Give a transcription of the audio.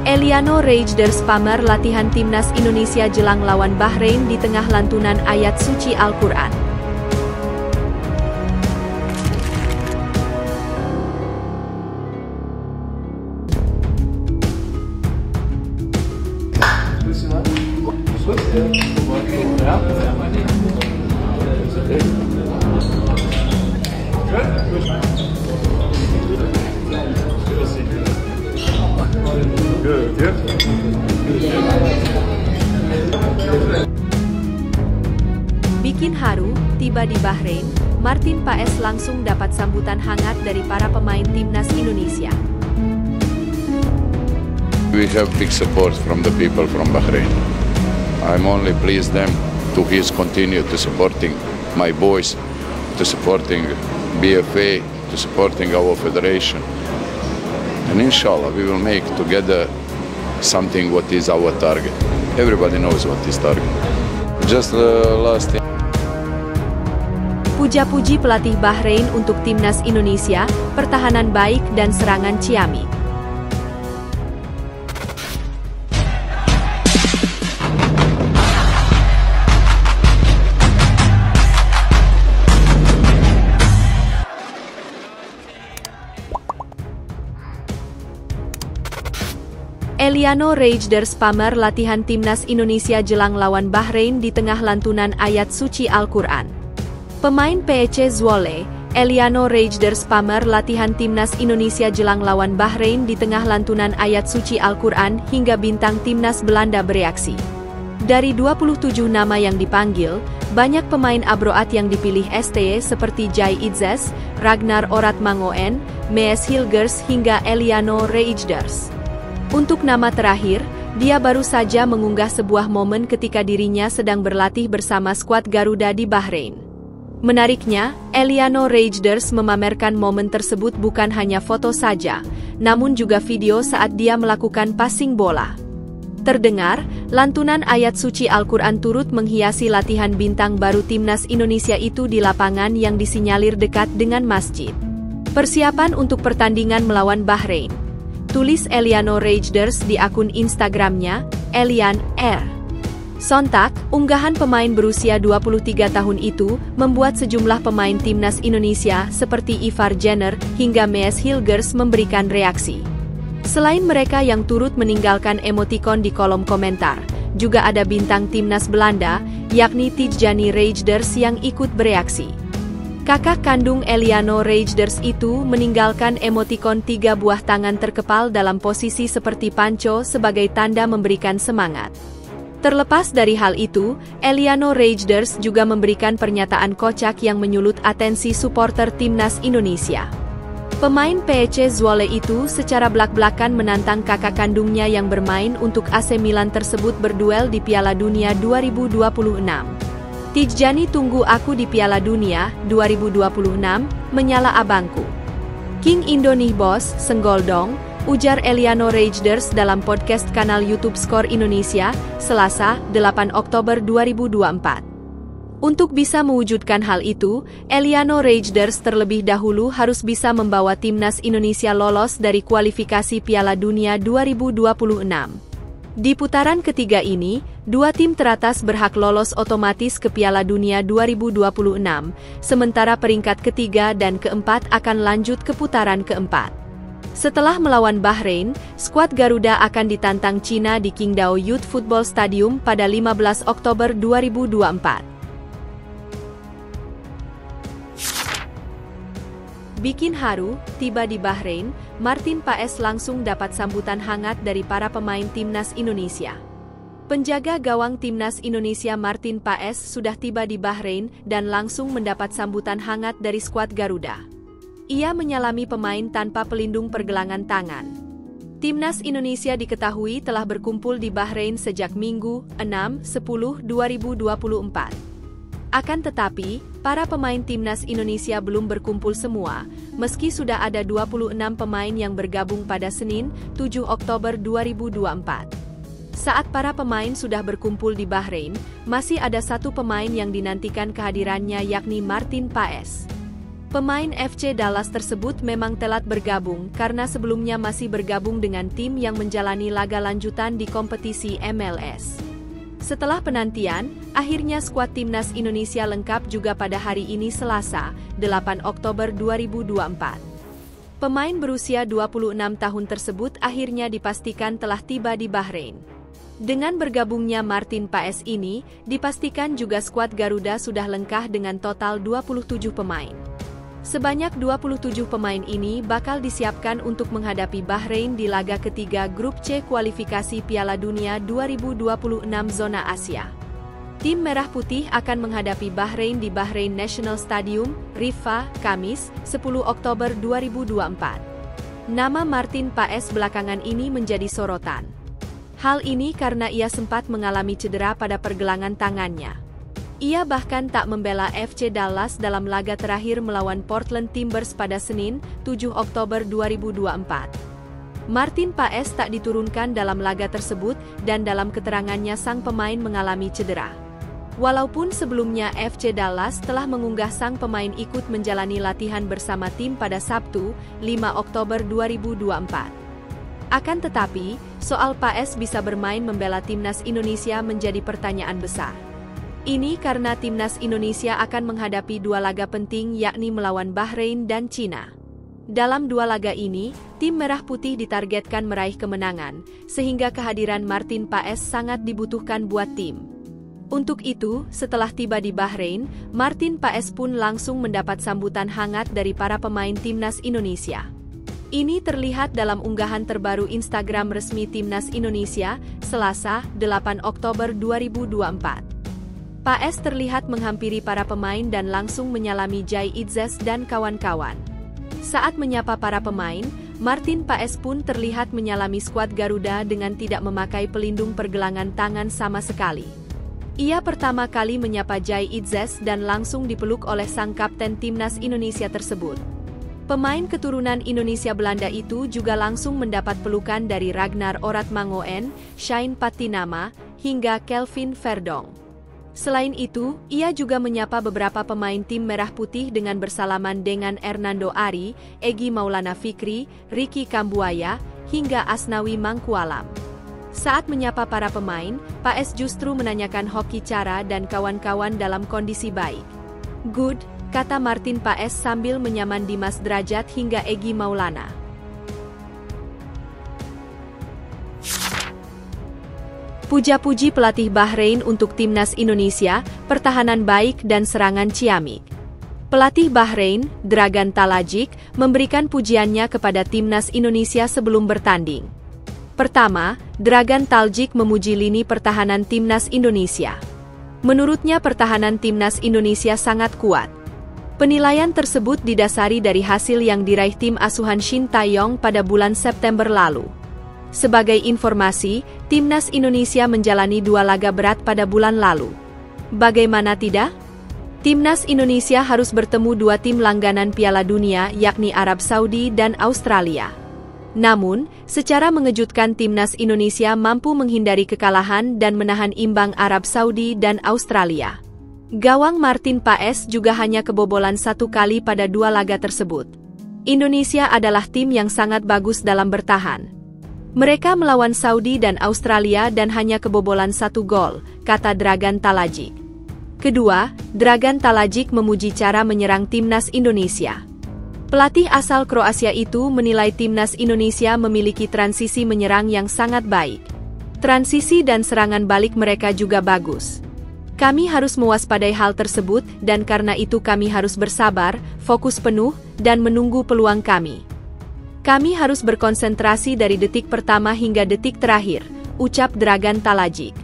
Eliano Reijnders pamer latihan timnas Indonesia jelang lawan Bahrain di tengah lantunan ayat suci Al-Quran. Bikin haru, tiba di Bahrain, Martin Paes langsung dapat sambutan hangat dari para pemain timnas Indonesia. We have big support from the people from Bahrain. I'm only pleased them to his continue to supporting my boys, to supporting BFA, to supporting our federation. And inshallah we will make together something what is our target. Everybody knows what is target. Just last year. Puja-puji pelatih Bahrain untuk timnas Indonesia, pertahanan baik dan serangan ciamik. Eliano Reijnders pamer latihan timnas Indonesia jelang lawan Bahrain di tengah lantunan ayat suci Al-Quran. Pemain PEC Zwolle, Eliano Reijnders pamer latihan timnas Indonesia jelang lawan Bahrain di tengah lantunan ayat suci Al-Quran hingga bintang timnas Belanda bereaksi. Dari 27 nama yang dipanggil, banyak pemain abroad yang dipilih STY seperti Jai Itzes, Ragnar Oratmangoen, Mees Hilgers hingga Eliano Reijnders. Untuk nama terakhir, dia baru saja mengunggah sebuah momen ketika dirinya sedang berlatih bersama skuad Garuda di Bahrain. Menariknya, Eliano Reijnders memamerkan momen tersebut bukan hanya foto saja, namun juga video saat dia melakukan passing bola. Terdengar, lantunan ayat suci Al-Quran turut menghiasi latihan bintang baru timnas Indonesia itu di lapangan yang disinyalir dekat dengan masjid. Persiapan untuk pertandingan melawan Bahrain. Tulis Eliano Reijnders di akun Instagramnya, Elian R. Sontak, unggahan pemain berusia 23 tahun itu membuat sejumlah pemain timnas Indonesia seperti Ivar Jenner hingga Mees Hilgers memberikan reaksi. Selain mereka yang turut meninggalkan emotikon di kolom komentar, juga ada bintang timnas Belanda, yakni Tijjani Reijnders yang ikut bereaksi. Kakak kandung Eliano Reijnders itu meninggalkan emotikon 3 buah tangan terkepal dalam posisi seperti panco sebagai tanda memberikan semangat. Terlepas dari hal itu, Eliano Reijnders juga memberikan pernyataan kocak yang menyulut atensi supporter timnas Indonesia. Pemain PEC Zwolle itu secara belak-belakan menantang kakak kandungnya yang bermain untuk AC Milan tersebut berduel di Piala Dunia 2026. Tijjani, tunggu aku di Piala Dunia 2026, menyala abangku. King Indonih bos, senggol dong, ujar Eliano Reijnders dalam podcast kanal YouTube Skor Indonesia, Selasa, 8 Oktober 2024. Untuk bisa mewujudkan hal itu, Eliano Reijnders terlebih dahulu harus bisa membawa timnas Indonesia lolos dari kualifikasi Piala Dunia 2026. Di putaran ketiga ini, 2 tim teratas berhak lolos otomatis ke Piala Dunia 2026, sementara peringkat ketiga dan keempat akan lanjut ke putaran keempat. Setelah melawan Bahrain, skuad Garuda akan ditantang Cina di Qingdao Youth Football Stadium pada 15 Oktober 2024. Bikin haru, tiba di Bahrain, Martin Paes langsung dapat sambutan hangat dari para pemain timnas Indonesia. Penjaga gawang timnas Indonesia Martin Paes sudah tiba di Bahrain dan langsung mendapat sambutan hangat dari skuad Garuda. Ia menyalami pemain tanpa pelindung pergelangan tangan. Timnas Indonesia diketahui telah berkumpul di Bahrain sejak Minggu, 6/10/2024. Akan tetapi, para pemain timnas Indonesia belum berkumpul semua, meski sudah ada 26 pemain yang bergabung pada Senin, 7 Oktober 2024. Saat para pemain sudah berkumpul di Bahrain, masih ada satu pemain yang dinantikan kehadirannya yakni Martin Paes. Pemain FC Dallas tersebut memang telat bergabung karena sebelumnya masih bergabung dengan tim yang menjalani laga lanjutan di kompetisi MLS. Setelah penantian, akhirnya skuad timnas Indonesia lengkap juga pada hari ini Selasa, 8 Oktober 2024. Pemain berusia 26 tahun tersebut akhirnya dipastikan telah tiba di Bahrain. Dengan bergabungnya Martin Paes ini, dipastikan juga skuad Garuda sudah lengkap dengan total 27 pemain. Sebanyak 27 pemain ini bakal disiapkan untuk menghadapi Bahrain di laga ketiga Grup C kualifikasi Piala Dunia 2026 zona Asia. Tim Merah Putih akan menghadapi Bahrain di Bahrain National Stadium, Riffa, Kamis, 10 Oktober 2024. Nama Martin Paes belakangan ini menjadi sorotan. Hal ini karena ia sempat mengalami cedera pada pergelangan tangannya. Ia bahkan tak membela FC Dallas dalam laga terakhir melawan Portland Timbers pada Senin, 7 Oktober 2024. Martin Paes tak diturunkan dalam laga tersebut dan dalam keterangannya sang pemain mengalami cedera. Walaupun sebelumnya FC Dallas telah mengunggah sang pemain ikut menjalani latihan bersama tim pada Sabtu, 5 Oktober 2024. Akan tetapi, soal Paes bisa bermain membela timnas Indonesia menjadi pertanyaan besar. Ini karena timnas Indonesia akan menghadapi dua laga penting yakni melawan Bahrain dan Cina. Dalam dua laga ini, tim Merah Putih ditargetkan meraih kemenangan, sehingga kehadiran Martin Paes sangat dibutuhkan buat tim. Untuk itu, setelah tiba di Bahrain, Martin Paes pun langsung mendapat sambutan hangat dari para pemain timnas Indonesia. Ini terlihat dalam unggahan terbaru Instagram resmi timnas Indonesia, Selasa, 8 Oktober 2024. Paes terlihat menghampiri para pemain dan langsung menyalami Jai Itzes dan kawan-kawan. Saat menyapa para pemain, Martin Paes pun terlihat menyalami skuad Garuda dengan tidak memakai pelindung pergelangan tangan sama sekali. Ia pertama kali menyapa Jai Itzes dan langsung dipeluk oleh sang kapten timnas Indonesia tersebut. Pemain keturunan Indonesia Belanda itu juga langsung mendapat pelukan dari Ragnar Oratmangoen, Shane Patinama, hingga Kelvin Verdong. Selain itu, ia juga menyapa beberapa pemain tim Merah Putih dengan bersalaman dengan Hernando Ari, Egy Maulana Fikri, Ricky Kambuaya, hingga Asnawi Mangkualam. Saat menyapa para pemain, Paes justru menanyakan hoki cara dan kawan-kawan dalam kondisi baik. "Good," kata Martin Paes sambil menyaman Dimas Drajat hingga Egy Maulana. Puja-puji pelatih Bahrain untuk timnas Indonesia, pertahanan baik dan serangan ciamik. Pelatih Bahrain, Dragan Talajic, memberikan pujiannya kepada timnas Indonesia sebelum bertanding. Pertama, Dragan Talajic memuji lini pertahanan timnas Indonesia. Menurutnya pertahanan timnas Indonesia sangat kuat. Penilaian tersebut didasari dari hasil yang diraih tim asuhan Shin Tae-yong pada bulan September lalu. Sebagai informasi, timnas Indonesia menjalani dua laga berat pada bulan lalu. Bagaimana tidak? Timnas Indonesia harus bertemu dua tim langganan Piala Dunia yakni Arab Saudi dan Australia. Namun, secara mengejutkan timnas Indonesia mampu menghindari kekalahan dan menahan imbang Arab Saudi dan Australia. Gawang Martin Paes juga hanya kebobolan satu kali pada dua laga tersebut. Indonesia adalah tim yang sangat bagus dalam bertahan. Mereka melawan Saudi dan Australia dan hanya kebobolan satu gol, kata Dragan Talajic. Kedua, Dragan Talajic memuji cara menyerang timnas Indonesia. Pelatih asal Kroasia itu menilai timnas Indonesia memiliki transisi menyerang yang sangat baik. Transisi dan serangan balik mereka juga bagus. Kami harus mewaspadai hal tersebut dan karena itu kami harus bersabar, fokus penuh, dan menunggu peluang kami. Kami harus berkonsentrasi dari detik pertama hingga detik terakhir, ucap Dragan Talajic.